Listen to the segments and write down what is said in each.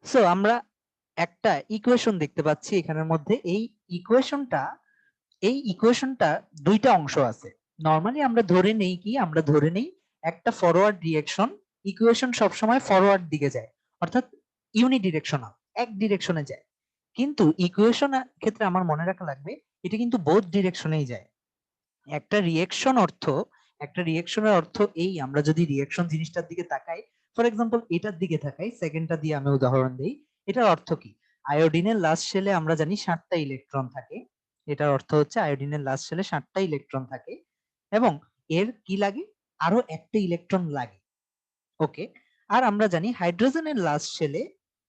So আমরা একটা equation দেখতে পাচ্ছি এখানের মধ্যে। এই ইকুয়েশনটা দুইটা অংশ আছে। নরমালি আমরা ধরে নেই কি, আমরা ধরে নেই একটা ফরওয়ার্ড রিঅ্যাকশন ইকুয়েশন সবসময় ফরওয়ার্ড দিকে যায়, অর্থাৎ ইউনিডিরেকশনাল, এক ডিরেকশনে যায়। কিন্তু ইকুয়েশন ক্ষেত্রে আমার মনে রাখা লাগবে এটা কিন্তু বোথ ডিরেকশনেই যায়। একটা রিঅ্যাকশন অর্থ, একটা রিঅ্যাকশনের অর্থ এই, আমরা যদি রিঅ্যাকশন জিনিসটার দিকে তাকাই, ফর এক্সাম্পল এটার দিকে তাকাই, সেকেন্ডটা দিয়ে আমি উদাহরণ দিই। এটার অর্থ কি? আয়োডিনের লাস্ট শেলে আমরা জানি 7টা ইলেকট্রন থাকে। এটার অর্থ হচ্ছে আয়োডিনের লাস্ট শেলে 7টা ইলেকট্রন থাকে এবং এর কি লাগে, আরো একটা ইলেকট্রন লাগে। ওকে। আর আমরা জানি হাইড্রোজেনের লাস্ট শেলে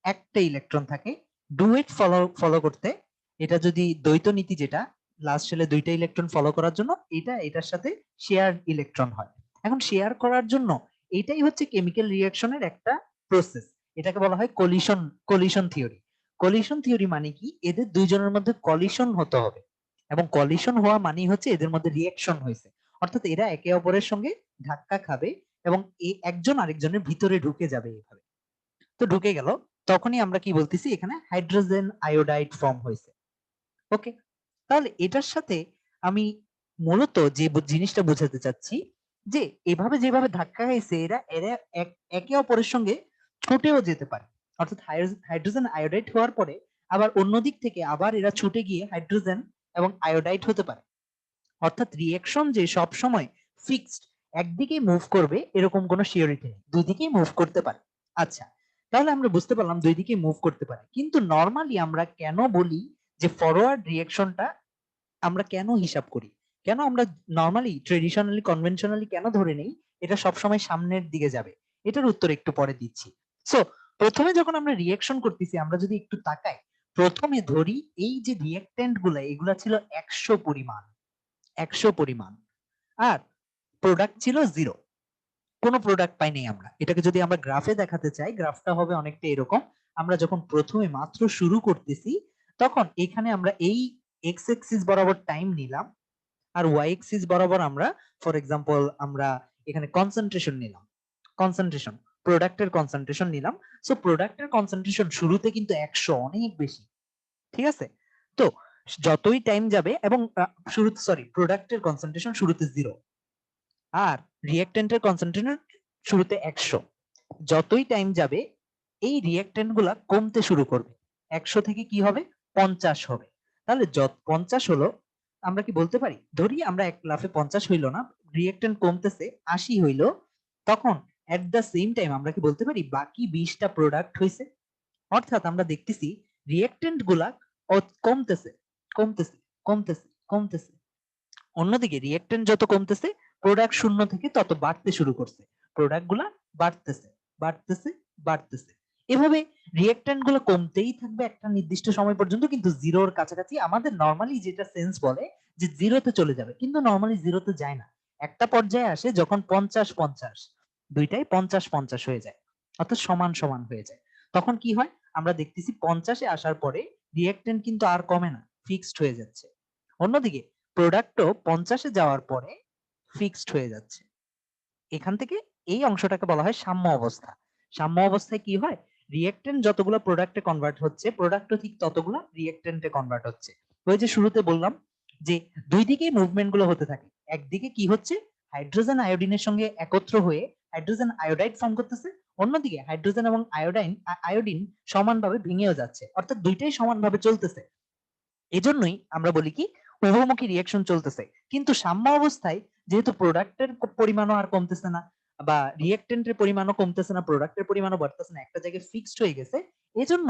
একটা ইলেকট্রন থাকে। ডুয়েট ফলো ফলো করতে, এটা যদি দ্বৈত নীতি, যেটা লাস্ট শেলে দুইটা ইলেকট্রন ফলো করার জন্য এটা এটার সাথে শেয়ার ইলেকট্রন হয়। এখন শেয়ার করার জন্য এটাই হচ্ছে কেমিক্যাল রিঅ্যাকশনের একটা প্রসেস। এটাকে বলা হয় collision, collision theory. Collision theory মানে কি, এদের দুইজনের মধ্যে কলিশন হতে হবে, এবং কলিশন হওয়া মানে হচ্ছে এদের মধ্যে রিঅ্যাকশন হয়েছে, অর্থাৎ এরা একে অপরের সঙ্গে ধাক্কা খাবে এবং একজন আরেকজনের ভিতরে ঢুকে যাবে এইভাবে। তো ঢুকে গেল, তখনই আমরা কি বলতেছি, এখানে হাইড্রোজেন আয়োডাইড ফর্ম হয়েছে। ওকে। তাহলে এটার সাথে আমি মূলত যে জিনিসটা বোঝাতে চাচ্ছি, যে এভাবে যেভাবে ধাক্কা খাইছে এরা এরা একে অপরের সঙ্গে ছুটেও যেতে পারে, অর্থাৎ হাইড্রোজেন আয়োডাইড হওয়ার পরে আবার অন্য দিক থেকে আবার এরা ছুটে গিয়ে হাইড্রোজেন এবং আয়োডাইড হতে পারে। অর্থাৎ রিঅ্যাকশন যে সব সময় ফিক্সড একদিকেই মুভ করবে এরকম কোনো সিওরিটি নেই, দুই দিকেই মুভ করতে পারে। আচ্ছা, তাহলে আমরা বুঝতে পারলাম দুই দিকেই মুভ করতে পারে। কিন্তু নরমালি আমরা কেন বলি যে ফরওয়ার্ড রিঅ্যাকশনটা আমরা কেন হিসাব করি, কেন আমরা নরমালি ট্রেডিশনালি কনভেনশনালি কেন ধরে নেই এটা সবসময় সামনের দিকে যাবে? এটার উত্তর একটু পরে দিচ্ছি। সো প্রথমে যখন আমরা রিঅ্যাকশন করতেছি, আমরা যদি একটু তাকাই, প্রথমে ধরি এই যে রিঅ্যাক্টেন্ট গুলা, এগুলা ছিল 100 পরিমাণ, 100 পরিমাণ। আর প্রোডাক্ট ছিল 0, কোনো প্রোডাক্ট পাইনি আমরা। এটাকে যদি আমরা গ্রাফে দেখাতে চাই, গ্রাফটা হবে অনেকটা এরকম। আমরা যখন প্রথমে মাত্র শুরু করতেছি, তখন এখানে আমরা এই এক্স এক্সিস বরাবর টাইম নিলাম, আর ওয়াই এক্সিস বরাবর আমরা, ফর এক্সাম্পল আমরা এখানে কনসেন্ট্রেশন নিলাম, কনসেন্ট্রেশন, প্রোডাক্টের কনসেন্ট্রেশন নিলাম। সো প্রোডাক্টের কনসেন্ট্রেশন শুরুতে কিন্তু 100, অনেক বেশি। ঠিক আছে? তো যতই টাইম যাবে, এবং শুরুতে, সরি, প্রোডাক্টের কনসেন্ট্রেশন শুরুতে 0, আর রিঅ্যাক্টেন্টের কনসেন্ট্রেশন শুরুতে 100। যতই টাইম যাবে এই রিঅ্যাক্টেন্ট গুলা কমতে শুরু করবে, 100 থেকে কি হবে, 50 হবে। তাহলে যত 50 হলো, আমরা কি বলতে পারি, ধরি আমরা এক লাফে 50 হইলো না, রিঅ্যাক্টেন্ট কমতেছে, 80 হইলো, তখন এট দা সেম টাইম আমরা কি বলতে পারি বাকি 20টা প্রোডাক্ট হয়েছে। অর্থাৎ আমরা দেখতেছি রিঅ্যাক্টেন্ট গুলা কমতেছে, কমতেছে, কমতেছে, কমতেছে। অন্যদিকে রিঅ্যাক্টেন্ট যত কমতেছে, প্রোডাক্ট শূন্য থেকে তত বাড়তে শুরু করছে, প্রোডাক্ট গুলা বাড়তেছে, বাড়তেছে, বাড়তেছে। এভাবে রিঅ্যাক্টেন্ট গুলো কমতেই থাকবে একটা নির্দিষ্ট সময় পর্যন্ত, কিন্তু জিরোর কাছাকাছি আমাদের নর্মালি যেটা সেন্স বলে যে জিরোতে চলে যাবে, কিন্তু নর্মালি জিরোতে যায় না। একটা পর্যায়ে আসে যখন 50-50, দুইটাই 50-50 হয়ে যায়, অর্থাৎ সমান সমান হয়ে যায়। তখন কি হয়, আমরা দেখতেছি 50-এ আসার পরে রিঅ্যাক্টেন্ট কিন্তু আর কমে না, ফিক্সড হয়ে যাচ্ছে। অন্যদিকে প্রোডাক্টও 50-এ যাওয়ার পরে ফিক্সড হয়ে যাচ্ছে। এখান থেকে এই অংশটাকে বলা হয় সাম্য অবস্থা। সাম্য অবস্থায় কি হয়, রিঅ্যাক্টেন্ট যতগুলো প্রোডাক্টে কনভার্ট হচ্ছে, প্রোডাক্টও ঠিক ততগুলো রিঅ্যাক্টেন্টে কনভার্ট হচ্ছে। ওই যে শুরুতে বললাম যে দুই দিকেই মুভমেন্ট গুলো হতে থাকে। একদিকে কি হচ্ছে, হাইড্রোজেন আয়োডিনের সঙ্গে একত্র হয়ে হাইড্রোজেন আয়োডাইড ফর্ম করতেছে, অন্যদিকে হাইড্রোজেন এবং আয়োডিন সমানভাবে ভেঙেও যাচ্ছে, অর্থাৎ দুইটাই সমানভাবে চলতেছে। এজন্যই আমরা বলি কি, উভয়মুখী রিঅ্যাকশন চলতেছে। কিন্তু সাম্য অবস্থায় যেহেতু প্রোডাক্টের পরিমাণও আর কমতেছে না, বা রিঅ্যাক্টেন্টের পরিমাণও কমতেছে না, প্রোডাক্টের পরিমাণও বাড়তেছে না, একটা জায়গায় ফিক্সড হয়ে গেছে। এজন্য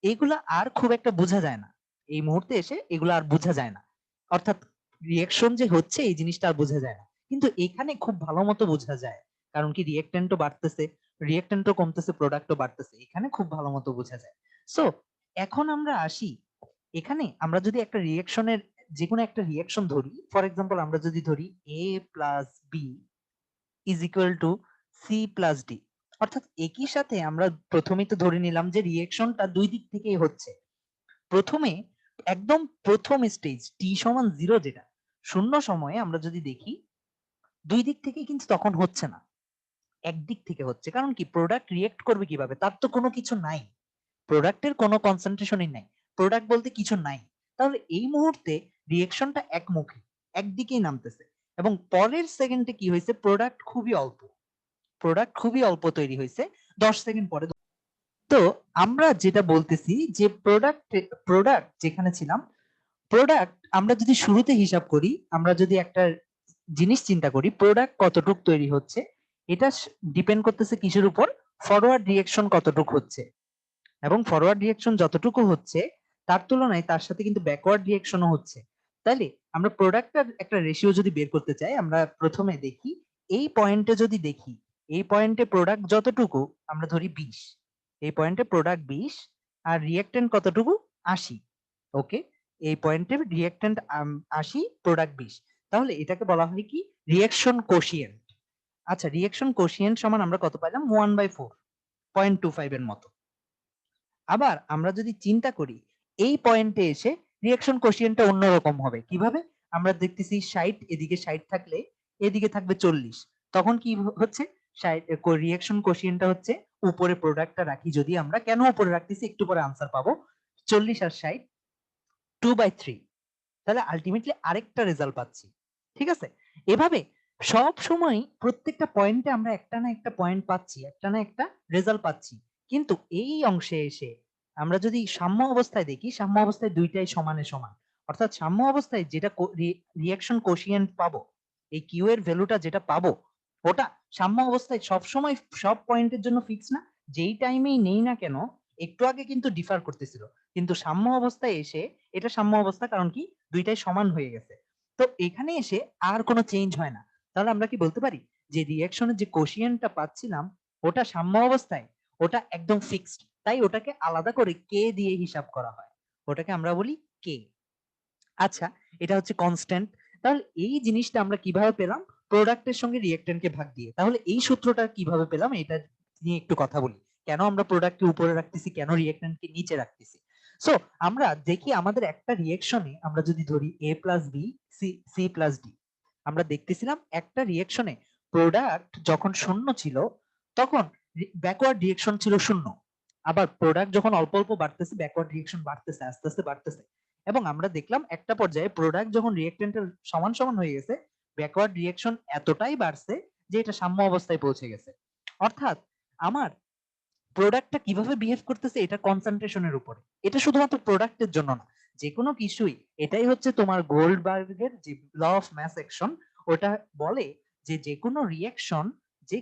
এগুলা আর খুব একটা বোঝা যায় না, এই মুহূর্তে এসে এগুলো আর বোঝা যায় না। অর্থাৎ রিঅ্যাকশন যে হচ্ছে এই জিনিসটা আর বোঝা যায় না, কিন্তু এখানে খুব ভালো মতো বোঝা যায়। কারণ কি, রিঅ্যাক্টেন্টও বাড়তেছে, রিঅ্যাক্টেন্টও কমতেছে, প্রোডাক্টও বাড়তেছে, এখানে খুব ভালো মতো বোঝা যায়। সো এখন আমরা আসি, এখানে আমরা যদি একটা রিঅ্যাকশনের, যে কোনো একটা রিঅ্যাকশন ধরি, ফর এক্সাম্পল আমরা যদি ধরি a plus b is equal to c plus d, অর্থাৎ একই সাথে আমরা প্রথমেই তো ধরে নিলাম যে রিঅ্যাকশনটা দুই দিক থেকেই হচ্ছে। প্রথমে, একদম প্রথম স্টেজ টি সমান 0, যেটা শূন্য সময়ে আমরা যদি দেখি, দুই দিক থেকে কিন্তু তখন হচ্ছে না, একদিক থেকে হচ্ছে। কারণ কি, প্রোডাক্ট রিয়েক্ট করবে কিভাবে, তার তো কোনো কিছু নাই। প্রোডাক্টের কোনো কনসেন্ট্রেশনই নাই, প্রোডাক্ট বলতে কিছু নাই। তাহলে এই মুহূর্তে রিয়েকশনটা একমুখী, একদিকেই নামতেছে। এবং পরের সেকেন্ডে কি হয়েছে, প্রোডাক্ট খুবই অল্প তৈরি হয়েছে 10 সেকেন্ড পরে। তো আমরা যেটা বলতেছি যে প্রোডাক্ট যেখানে ছিলাম, প্রোডাক্ট আমরা যদি শুরুতে হিসাব করি, আমরা যদি একটা জিনিস চিন্তা করি প্রোডাক্ট কতটুক তৈরি হচ্ছে, এটা ডিপেন্ড করতেছে কিসের উপর, ফরওয়ার্ড রিয়েকশন কতটুক হচ্ছে। এবং ফরওয়ার্ড রিয়েকশন যতটুকু হচ্ছে তার তুলনায় তার সাথে কিন্তু ব্যাকওয়ার্ড রিয়েকশনও হচ্ছে। তাইলে আমরা প্রোডাক্টের একটা রেশিও যদি বের করতে চাই, আমরা প্রথমে দেখি এই পয়েন্টে, যদি দেখি এই পয়েন্টে প্রোডাক্ট যতটুকু, আমরা ধরি 20, এই পয়েন্টে প্রোডাক্ট 20 আর রিয়েক্টেন্ট কতটুকু, 80। ওকে, এই পয়েন্টে রিয়েক্টেন্ট 80, প্রোডাক্ট 20, তাহলে এটাকে বলা হয় কি, রিয়েকশন কোশিয়েন্ট। আচ্ছা, রিয়েকশন কোশিয়েন্ট সমান আমরা কত পাইলাম, 1/4, 0.25 এর মতো। আবার আমরা যদি চিন্তা করি এই পয়েন্টে এসে রিঅ্যাকশন কোশিয়েন্টটা অন্যরকম হবে, কিভাবে, আমরা দেখতেছি 60, এদিকে 60 থাকলে এদিকে থাকবে 40, তখন কি হচ্ছে, রিঅ্যাকশন কোশিয়েন্টটা হচ্ছে, উপরে প্রোডাক্টটা রাখি যদি আমরা, কেন উপরে রাখতেছি একটু পরে আনসার পাবো, 40 আর 60 2/3, তাহলে আলটিমেটলি আরেকটা রেজাল্ট পাচ্ছি। ঠিক আছে, এভাবে সব সময় প্রত্যেকটা পয়েন্টে আমরা একটা না একটা পয়েন্ট পাচ্ছি, একটা না একটা রেজাল্ট পাচ্ছি। কিন্তু এই অংশে এসে আমরা যদি সাম্য অবস্থায় দেখি, সাম্য অবস্থায় দুইটাই সমানে সমান, অর্থাৎ সাম্য অবস্থায় যেটা রিঅ্যাকশন কোশিয়েন্ট পাবো, এই কিউ এর ভ্যালুটা যেটা পাবো, ওটা সাম্য অবস্থায় সব সময় সব পয়েন্টের জন্য ফিক্স না, যেই টাইমেই নেই না কেন, একটু আগে কিন্তু ডিফার করতেছিল, কিন্তু সাম্য অবস্থায় এসে এটা সাম্য অবস্থা, কারণ কি দুইটাই সমান হয়ে গেছে। তো এখানে এসে আর কোনো চেঞ্জ হয় না। তাহলে আমরা কি বলতে পারি যে রিঅ্যাকশনের যে কোশিয়েন্টটা পাচ্ছিলাম ওটা সাম্য অবস্থায় ওটা একদম ফিক্সড, তাই ওটাকে আলাদা করে কে দিয়ে হিসাব করা হয়, ওটাকে আমরা বলি কে। আচ্ছা, এটা হচ্ছে কনস্ট্যান্ট। তাহলে এই জিনিসটা আমরা কিভাবে পেলাম, প্রোডাক্টের সঙ্গে রিঅ্যাকট্যান্টকে ভাগ দিয়ে। তাহলে এই সূত্রটা কিভাবে পেলাম এটা নিয়ে একটু কথা বলি, কেন আমরা প্রোডাক্টকে উপরে রাখতেছি, কেন রিঅ্যাকট্যান্টকে নিচে রাখতেছি। সো আমরা দেখি আমাদের একটা রিঅ্যাকশনে, আমরা যদি ধরি a plus b c plus d, আমরা দেখতেছিলাম একটা রিঅ্যাকশনে প্রোডাক্ট যখন শূন্য ছিল তখন ব্যাকওয়ার্ড রিঅ্যাকশন ছিল শূন্য, আবার প্রোডাক্ট যখন অল্প অল্প বাড়তেছে ব্যাকওয়ার্ড রিঅ্যাকশন বাড়তেছে, আস্তে আস্তে বাড়তেছে। এবং আমরা দেখলাম একটা পর্যায়ে প্রোডাক্ট যখন রিঅ্যাকট্যান্টের সমান সমান হয়ে গেছে, ব্যাকওয়ার্ড রিঅ্যাকশন এতটাই বাড়ছে যে এটা সাম্য অবস্থায় পৌঁছে গেছে। অর্থাৎ আমার প্রোডাক্টটা কিভাবে বিহেভ করতেছে এটা কনসেন্ট্রেশনের উপরে, এটা শুধুমাত্র প্রোডাক্টের জন্য না, যে কোনো কিছুই। এটাই হচ্ছে তোমার গোল্ডবার্গের যে ল অফ ম্যাস অ্যাকশন, ওটা বলে যে যে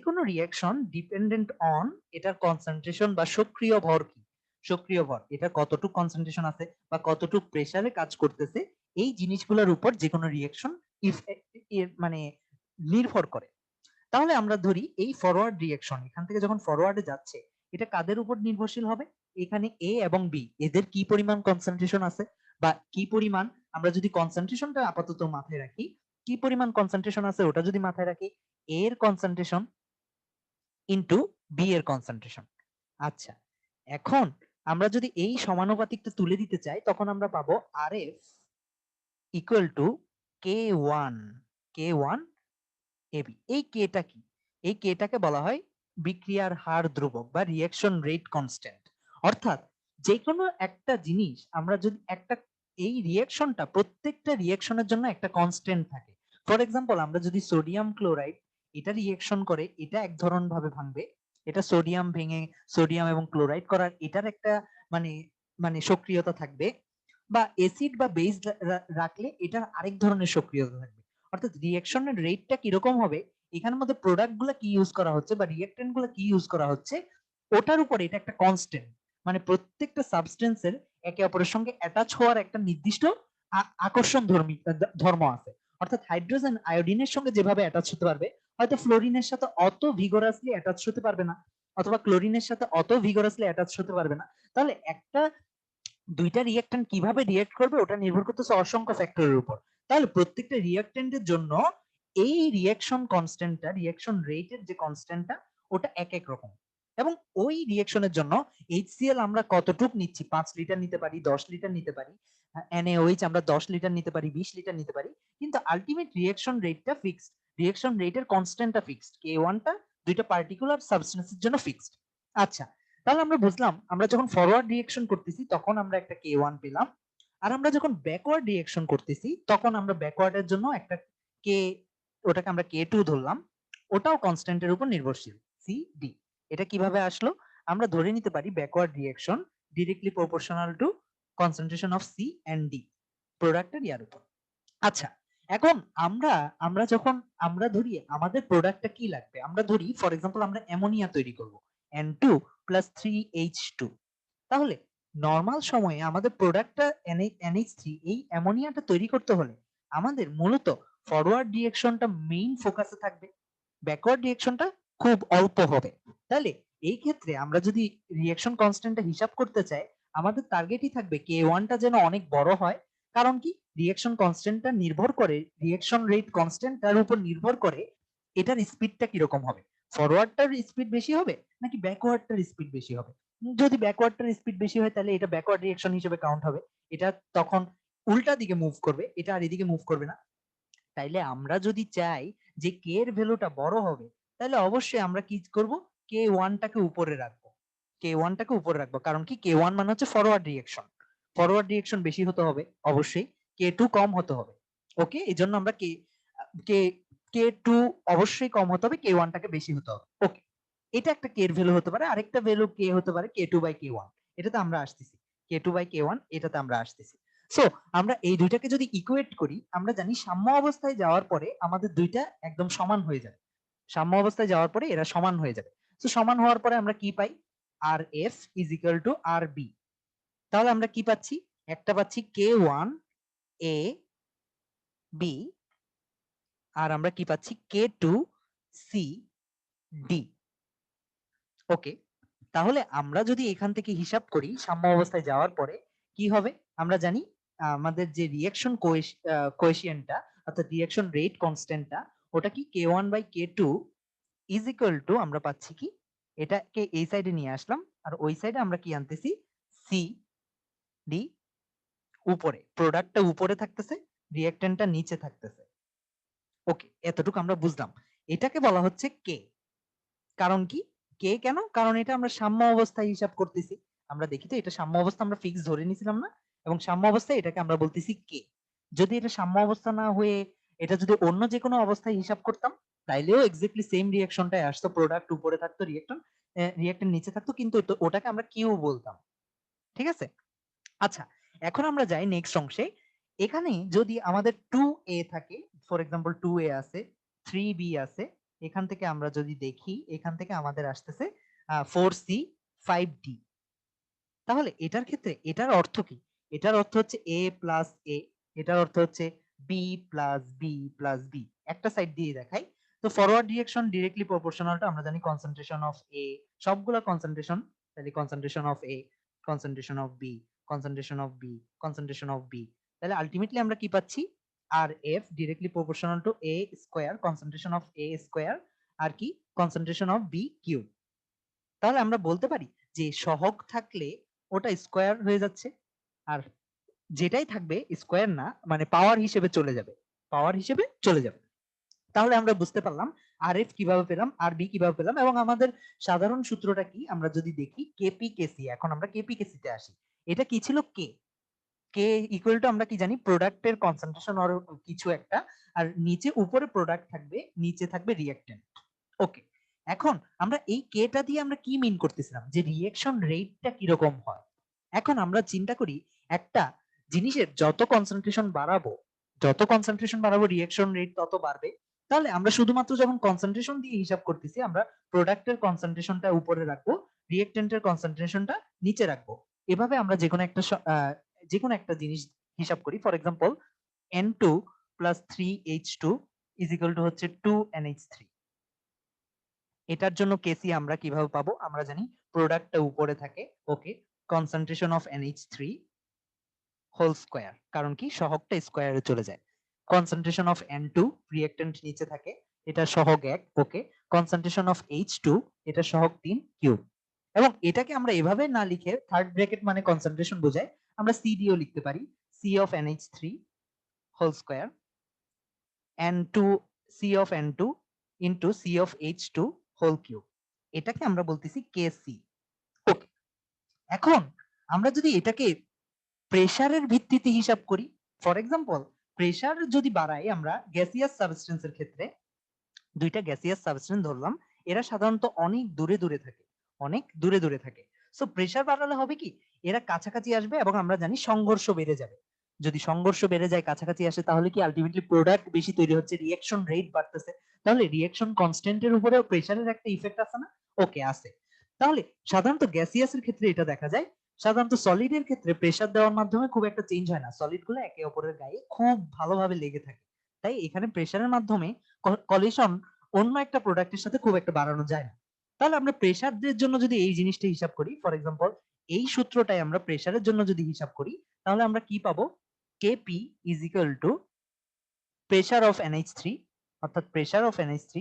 কোনো রিঅ্যাকশন ডিপেন্ডেন্ট অন এটার কনসেন্ট্রেশন বা সক্রিয় ভর কি, সক্রিয় ভর এটা কতটুকু কনসেন্ট্রেশন আছে বা কতটুকু প্রেসারে কাজ করতেছে, এই জিনিসগুলোর উপর যে কোনো রিঅ্যাকশন মানে নির্ভর করে। তাহলে আমরা ধরি এই ফরওয়ার্ড রিঅ্যাকশন এখান থেকে যখন ফরওয়ার্ডে যাচ্ছে, এটা কাদের উপর নির্ভরশীল হবে, এখানে এ এবং বি এদের কি পরিমাণ কনসেন্ট্রেশন আছে, বা কি পরিমাণ, আমরা যদি কনসেন্ট্রেশনটা আপাতত মাথায় রাখি, কি পরিমাণ কনসেন্ট্রেশন আছে ওটা যদি মাথায় রাখি, এ এর কনসেন্ট্রেশন ইনটু বি এর কনসেন্ট্রেশন। আচ্ছা, এখন আমরা যদি এই সমানুপাতিকটা তুলে দিতে চাই, তখন আমরা পাবো আর F equal to K one AB. এই কেটা কি, এই কেটাকে বলা হয় বিক্রিয়ার হার ধ্রুবক বা রিঅ্যাকশন রেট কনস্ট্যান্ট। অর্থাৎ যে কোনো একটা জিনিস আমরা যদি একটা, এই রিঅ্যাকশনটা প্রত্যেকটা রিঅ্যাকশনের জন্য একটা কনস্ট্যান্ট থাকে। ফর এক্সাম্পল, আমরা যদি সোডিয়াম ক্লোরাইড এটা রিঅ্যাকশন করে, এটা এক ধরন ভাবে ভাঙবে, এটা সোডিয়াম ভেঙে সোডিয়াম এবং ক্লোরাইড করার এটার একটা মানে মানে সক্রিয়তা থাকবে, বা অ্যাসিড বা বেস রাখলে এটার আরেক ধরনের সক্রিয়তা থাকবে। অর্থাৎ রিঅ্যাকশনের রেটটা কিরকম হবে, এখানের মধ্যে প্রোডাক্ট গুলা কি ইউজ করা হচ্ছে বা রিঅ্যাকটেন্ট গুলা কি ইউজ করা হচ্ছে, ওটার উপরে এটা একটা কনস্ট্যান্ট। মানে প্রত্যেকটা সাবস্টেন্সের একে অপরের সঙ্গে অ্যাটাচ হওয়ার একটা নির্দিষ্ট আকর্ষণ ধর্ম আছে। অর্থাৎ হাইড্রোজেন আয়োডিনের সঙ্গে যেভাবে অ্যাটাচ হতে পারবে, হয়তো ফ্লোরিনের সাথে অত ভিগোরাসলি অ্যাটাচ হতে পারবে না, অথবা ক্লোরিনের সাথে অত ভিগোরাসলি অ্যাটাচ হতে পারবে না। তাহলে একটা দুইটা রিঅ্যাকট্যান্ট কিভাবে রিঅ্যাক্ট করবে ওটা নির্ভর করতেছে অসংখ্য ফ্যাক্টরের উপর। তাহলে প্রত্যেকটা রিঅ্যাকট্যান্টের জন্য এই রিঅ্যাকশন কনস্ট্যান্টটা, রিঅ্যাকশন রেটের যে কনস্ট্যান্টটা, ওটা এক এক রকম। এবং ওই রিঅ্যাকশনের জন্য HCl আমরা কতটুক নিচ্ছি, 5 লিটার নিতে পারি, 10 লিটার নিতে পারি, NaOH আমরা 10 লিটার নিতে পারি, 20 লিটার নিতে পারি, কিন্তু আলটিমেট রিঅ্যাকশন রেটটা ফিক্সড, রিঅ্যাকশন রেটের কনস্ট্যান্টটা ফিক্সড, K1টা দুইটা পার্টিকুলার সাবস্টেন্সের জন্য ফিক্সড। আচ্ছা, তাহলে আমরা বুঝলাম আমরা যখন ফরওয়ার্ড রিঅ্যাকশন করতেছি তখন আমরা একটা K1 পেলাম, আর আমরা যখন ব্যাকওয়ার্ড রিঅ্যাকশন করতেছি তখন আমরা ব্যাকওয়ার্ডের জন্য একটা K, ওটাকে আমরা K2 ধরলাম, ওটাও কনস্ট্যান্টের উপর নির্ভরশীল CD। এটা কিভাবে আসলো? আমরা ধরে নিতে পারি backward reaction directly proportional to concentration of C and D প্রোডাক্টের ইয়ার উপর। আচ্ছা, এখন আমরা আমরা যখন আমরা ধরি আমাদের প্রোডাক্টটা কি লাগবে, আমরা ধরি ফর এক্সাম্পল আমরা অ্যামোনিয়া তৈরি করব N2 + 3H2। তাহলে নর্মাল সময়ে আমাদের প্রোডাক্টটা NH3 এই অ্যামোনিয়াটা তৈরি করতে হলে আমাদের মূলত ফরওয়ার্ড রিঅ্যাকশনটা মেইন ফোকাসে থাকবে, ব্যাকওয়ার্ড রিঅ্যাকশনটা খুব অল্প হবে। তাহলে এই ক্ষেত্রে আমরা যদি রিঅ্যাকশন কনস্ট্যান্টটা হিসাব করতে চাই, আমাদের টার্গেটই থাকবে K1 টা যেন অনেক বড় হয়। কারণ কি, রিঅ্যাকশন কনস্ট্যান্টটা নির্ভর করে, রিঅ্যাকশন রেট কনস্ট্যান্ট তার উপর নির্ভর করে এটার স্পিডটা কিরকম হবে, ফরওয়ার্ডটার স্পিড বেশি হবে নাকি ব্যাকওয়ার্ডটার স্পিড বেশি হবে। যদি ব্যাকওয়ার্ডটার স্পিড বেশি হয় তাহলে এটা ব্যাকওয়ার্ড রিঅ্যাকশন হিসেবে কাউন্ট হবে, এটা তখন উল্টা দিকে মুভ করবে, এটা আর এদিকে মুভ করবে না। তাইলে আমরা যদি চাই যে কে এর ভ্যালুটা বড় হবে, তাহলে অবশ্যই আমরা কি করব, K1 টাকে উপরে রাখবো, K1 টাকে উপরে রাখবো। কারণ কি, K1 মানে হচ্ছে ফরওয়ার্ড রিঅ্যাকশন, ফরওয়ার্ড রিঅ্যাকশন বেশি হতে হবে অবশ্যই, K2 কম হতে হবে। ওকে, এই জন্য আমরা কে K2 অবশ্যই কম হতে হবে, K1 টাকে বেশি হতে হবে। ওকে, এটা একটা কে এর ভ্যালু হতে পারে, আরেকটা ভ্যালু কে হতে পারে K2/K1। এটাতে আমরা আসতেছি, K2/K1 এটাতে আমরা আসতেছি। সো আমরা এই দুইটাকে যদি ইকুয়েট করি, আমরা জানি সাম্য অবস্থায় যাওয়ার পরে আমাদের দুইটা একদম সমান হয়ে যাবে, সাম্য অবস্থায় যাওয়ার পরে এরা সমান হয়ে যাবে। তো সমান হওয়ার পরে আমরা কি পাই, RF = RB। তাহলে আমরা কি পাচ্ছি, একটা পাচ্ছি K1AB, আর আমরা কি পাচ্ছি K2CD। ওকে, তাহলে আমরা যদি এখান থেকে হিসাব করি সাম্য অবস্থায় যাওয়ার পরে কি হবে, আমরা জানি আমাদের যে রিঅ্যাকশন কোএফিসিয়েন্টটা অর্থাৎ রিঅ্যাকশন রেট কনস্ট্যান্টটা, ওটা কি K1/K2 = আমরা পাচ্ছি কি, এটাকে এই সাইডে নিয়ে আসলাম আর ওই সাইডে আমরা কি আনতেছি, CD, উপরে প্রোডাক্টটা উপরে থাকতেছে, রিঅ্যাকট্যান্টটা নিচে থাকতেছে। ওকে, এতটুকু আমরা বুঝলাম। এটাকে বলা হচ্ছে কে। কারণ কি, কে কেন, কারণ এটা আমরা সাম্য অবস্থায় হিসাব করতেছি। আমরা দেখি তো, এটা সাম্য অবস্থা আমরা ফিক্স ধরে নিছিলাম না, এবং সাম্য অবস্থায় এটাকে আমরা বলতেছি কে। যদি এটা সাম্য অবস্থা না হয়ে এটা যদি অন্য যে কোনো অবস্থায় হিসাব করতাম, তাইলেও এক্স্যাক্টলি সেম রিঅ্যাকশনটাই আসতো, প্রোডাক্ট উপরে থাকতো, রিঅ্যাক্ট্যান্ট নিচে থাকতো, কিন্তু ওটাকে আমরা কিউ বলতাম। ঠিক আছে, আচ্ছা, এখন আমরা যাই নেক্সট অংশে। এখানে যদি আমাদের 2A থাকে, ফর এক্সাম্পল 2A আছে, 3B আছে, এখান থেকে আমরা যদি দেখি, এখান থেকে আমাদের আসতেছে 4C, 5D। তাহলে এটার ক্ষেত্রে এটার অর্থ কি, এটার অর্থ হচ্ছে A+A, এটার অর্থ হচ্ছে B+B+B। একটা সাইড দিয়ে দেখাই, তো ফরওয়ার্ড রিঅ্যাকশন ডিরেক্টলি প্রপোর্শনালটা আমরা জানি কনসেন্ট্রেশন অফ A, সবগুলা কনসেন্ট্রেশন, তাহলে concentration of A, concentration of B, concentration of B, concentration of B। তাহলে আলটিমেটলি আমরা কি পাচ্ছি, RF directly proportional to A square, concentration of A square, আর কি কনসেন্ট্রেশন অফ B কিউব। তাহলে আমরা বলতে পারি যে সহগ থাকলে ওটা স্কয়ার হয়ে যাচ্ছে, আর যেটাই থাকবে স্কয়ার না, মানে পাওয়ার হিসেবে চলে যাবে, পাওয়ার হিসেবে চলে যাবে। তাহলে আমরা বুঝতে পারলাম RF কিভাবে পেলাম, RB কিভাবে পেলাম, এবং আমাদের সাধারণ সূত্রটা কি আমরা যদি দেখি, KP/KC। এখন আমরা KP/KC তে আসি। এটা কি ছিল, কে ইকুয়াল টু আমরা কি জানি, প্রোডাক্টের কনসেন্ট্রেশন আর কিছু একটা, আর নিচে উপরে প্রোডাক্ট থাকবে, নিচে থাকবে রিঅ্যাকট্যান্ট। ওকে, এখন আমরা এই কেটা দিয়ে আমরা কি মিন করতেছিলাম, যে রিঅ্যাকশন রেটটা কিরকম হয়। এখন আমরা চিন্তা করি, একটা জিনিসের যত কনসেন্ট্রেশন বাড়াবো, যত কনসেন্ট্রেশন বাড়াবো রিঅ্যাকশন রেট তত বাড়বে। তাহলে আমরা শুধুমাত্র যখন কনসেন্ট্রেশন দিয়ে হিসাব করতেছি, আমরা প্রোডাক্টের কনসেন্ট্রেশনটা উপরে রাখবো, রিঅ্যাকট্যান্টের কনসেন্ট্রেশনটা নিচে রাখবো। এভাবে আমরা যে কোনো একটা জিনিস হিসাব করি। ফর এক্সাম্পল N2 + 3H2 = হচ্ছে 2NH3। এটার জন্য কেসি আমরা কিভাবে পাবো, আমরা জানি প্রোডাক্টটা উপরে থাকে, okay, concentration of NH3 whole square, কারণ কি সহগটা স্কয়ারে চলে যায়। কনসেন্ট্রেশন অফ N2, রিঅ্যাকট্যান্ট নিচে থাকে, এটা সহগ 1, ওকে, কনসেন্ট্রেশন অফ H2, এটা সহগ 3 কিউব। এবং এটাকে আমরা এভাবে না লিখে, থার্ড ব্র্যাকেট মানে কনসেন্ট্রেশন বোঝায়, আমরা সিডিও লিখতে পারি, C of NH3 whole square, N2, C of N2 into C of H2 whole cube. এটাকে আমরা বলতেছি কেসি। এখন আমরা যদি এটাকে প্রেসারের ভিত্তিতে হিসাব করি, ফর এক্সাম্পল প্রেসার যদি বাড়াই আমরা গ্যাসিয়াস সাবস্টেন্সের ক্ষেত্রে, দুইটা গ্যাসিয়াস সাবস্টেন্স ধরলাম, এরা সাধারণত অনেক দূরে দূরে থাকে, অনেক দূরে দূরে থাকে। সো প্রেসার বাড়ালে হবে কি, এরা কাছাকাছি আসবে এবং আমরা জানি সংঘর্ষ বেড়ে যাবে। যদি সংঘর্ষ বেড়ে যায়, কাছাকাছি আসে, তাহলে কি আলটিমেটলি প্রোডাক্ট বেশি তৈরি হচ্ছে, রিঅ্যাকশন রেট বাড়তেছে। তাহলে রিঅ্যাকশন কনস্ট্যান্টের উপরেও প্রেসারের একটা ইফেক্ট আছে না? ওকে, আছে। তাহলে সাধারণত গ্যাসিয়াসের ক্ষেত্রে এটা দেখা যায়। সাধারণত সলিডের ক্ষেত্রে প্রেসার দেওয়ার মাধ্যমে খুব একটা চেঞ্জ হয় না, সলিড গুলো একে অপরের গায়ে খুব ভালোভাবে লেগে থাকে। তাই এখানে প্রেসারের মাধ্যমে কলিশন অন্য একটা প্রোডাক্টের সাথে খুব একটা বাড়ানো যায় না। তাহলে আমরা প্রেসারদের জন্য যদি এই জিনিসটা হিসাব করি, ফর এক্সাম্পল এই সূত্রটাই আমরা প্রেসারের জন্য যদি হিসাব করি, তাহলে আমরা কি পাবো? KP is equal two pressure of NH3, অর্থাৎ pressure of NH3,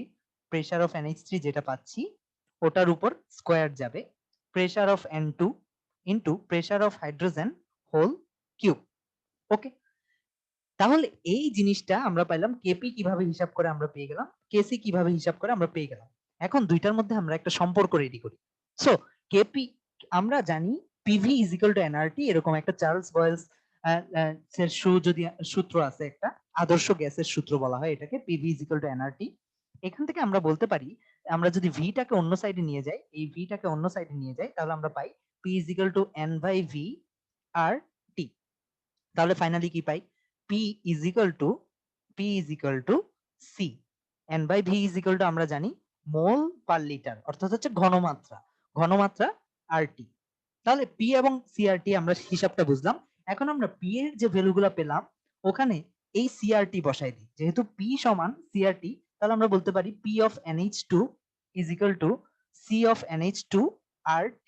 pressure of NH3 যেটা পাচ্ছি ওটার উপর স্কোয়ার যাবে pressure of N2 into pressure of hydrogen whole cube. Okay, তাহলে এই জিনিসটা আমরা পাইলাম, কেপি কিভাবে হিসাব করে আমরা পেয়ে গেলাম, কেসি কিভাবে হিসাব করে আমরা পেয়ে গেলাম। এখন দুইটার মধ্যে আমরা একটা সম্পর্ক রেডি করি। সো কেপি আমরা জানি PV is equal two nRT, এরকম একটা চার্লস বয়েলস এর যদি সূত্র আছে, একটা আদর্শ গ্যাসের সূত্র বলা হয় এটাকে, PV is equal two nRT. এখান থেকে আমরা বলতে পারি, আমরা যদি ভিটাকে অন্য সাইডে নিয়ে যাই, এই ভিটাকে অন্য সাইডে নিয়ে যাই, তাহলে আমরা পাই P is equal to n by V R T. তাহলে ফাইনালি কি পাই? P is equal to C, N by V is equal to আমরা জানি মোল পার লিটার, অর্থাৎ হচ্ছে ঘনমাত্রা, ঘনমাত্রা RT। তাহলে P এবং CRT আমরা হিসাবটা বুঝলাম। এখন আমরা P এর যে ভ্যালুগুলো পেলাম ওখানে এই CRT বসাই দিই, যেহেতু P সমান CRT, তাহলে আমরা বলতে পারি P of NH2 is equal to C of NH2 RT,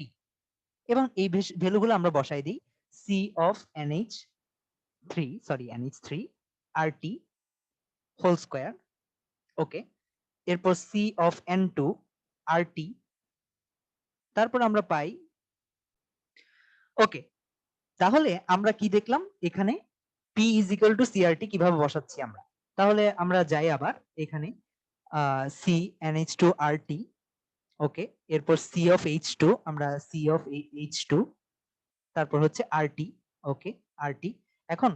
এবং এই ভ্যালুগুলো আমরা বসাই দিই C of NH3 RT whole square. Okay, এরপর C of N2 RT, তারপর আমরা পাই। ওকে, তাহলে আমরা কি দেখলাম এখানে? P is equal to CRT কিভাবে বসাচ্ছি আমরা? তাহলে আমরা যাই আবার এখানে C NH2 RT। ওকে, এরপর C of H2, আমরা C of H2, তারপর হচ্ছে RT। ওকে, RT। এখন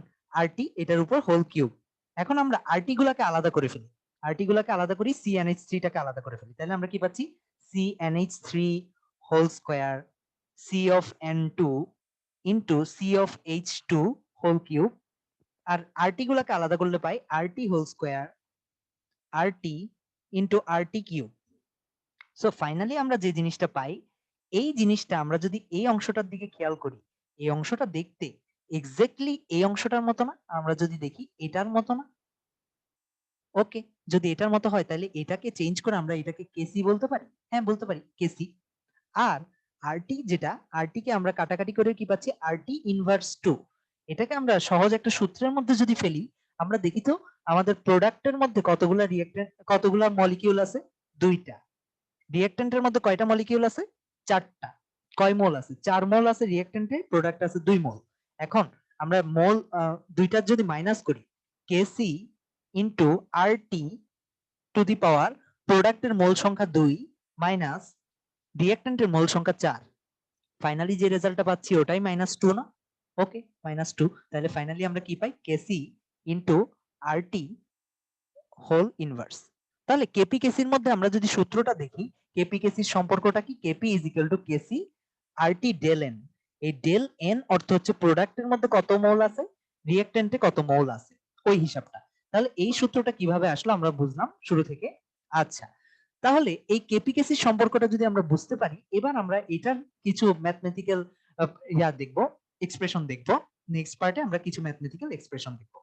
RT এটার উপর হোল কিউব। এখন আমরা RT গুলাকে আলাদা করে ফেলি, RT গুলাকে আলাদা করি, CnH3 টাকে আলাদা করে ফেলি, তাহলে আমরা কি পাচ্ছি? CnH3 whole square C of N2 into C of H2 whole cube, আর RT গুলাকে আলাদা করলে পাই RT whole square RT into RT cube. So finally আমরা যে জিনিসটা পাই, এই জিনিসটা আমরা যদি এই অংশটার দিকে খেয়াল করি, এই অংশটা দেখতে এক্স্যাক্টলি এই অংশটার মতো না? আমরা যদি দেখি এটার মতো না? ওকে, যদি এটার মতো হয় তাহলে এটাকে চেঞ্জ করে আমরা এটাকে কেসি বলতে পারি। হ্যাঁ, বলতে পারি কেসি। আর আরটি যেটা, আরটি কে আমরা কাটাকাটি করে কি পাচ্ছি? RT inverse 2। এটাকে আমরা সহজ একটা সূত্রের মধ্যে যদি ফেলি, আমরা দেখি তো আমাদের প্রোডাক্টের মধ্যে কতগুলা রিঅ্যাক্ট্যান্ট, কতগুলা মলিকিউল আছে? দুইটা। রিঅ্যাক্ট্যান্টের মধ্যে কয়টা মলিকিউল আছে? চারটা। কয় মোল আছে? 4 মোল আছে রিঅ্যাক্ট্যান্টে, প্রোডাক্ট আছে 2 মোল। এখন আমরা মোল দুইটার যদি মাইনাস করি, কেসি ইনটু আরটি টু দি পাওয়ার প্রোডাক্টের মোল সংখ্যা 2 মাইনাস রিঅ্যাক্ট্যান্টের মোল সংখ্যা 4, ফাইনালি যে রেজাল্টটা পাচ্ছি ওটাই -2 না? ওকে, -2। তাহলে ফাইনালি আমরা কি পাই? KC into RT whole inverse. তাহলে কেপি কেসির মধ্যে আমরা যদি সূত্রটা দেখি, কেপি কেসির সম্পর্কটা কি? KP is equal to KC RT del n. এই ডেল এন অর্থ হচ্ছে প্রোডাক্টের মধ্যে কত মোল আছে, রিঅ্যাক্ট্যান্টে কত মোল আছে, ওই হিসাবটা। তাহলে এই সূত্রটা কিভাবে আসলো আমরা বুঝলাম শুরু থেকে। আচ্ছা, তাহলে এই কেপি কেসির সম্পর্কটা যদি আমরা বুঝতে পারি, এবার আমরা এটার কিছু ম্যাথমেটিক্যাল দেখবো, এক্সপ্রেশন দেখবো। নেক্সট পার্টে আমরা কিছু ম্যাথমেটিক্যাল এক্সপ্রেশন দেখবো।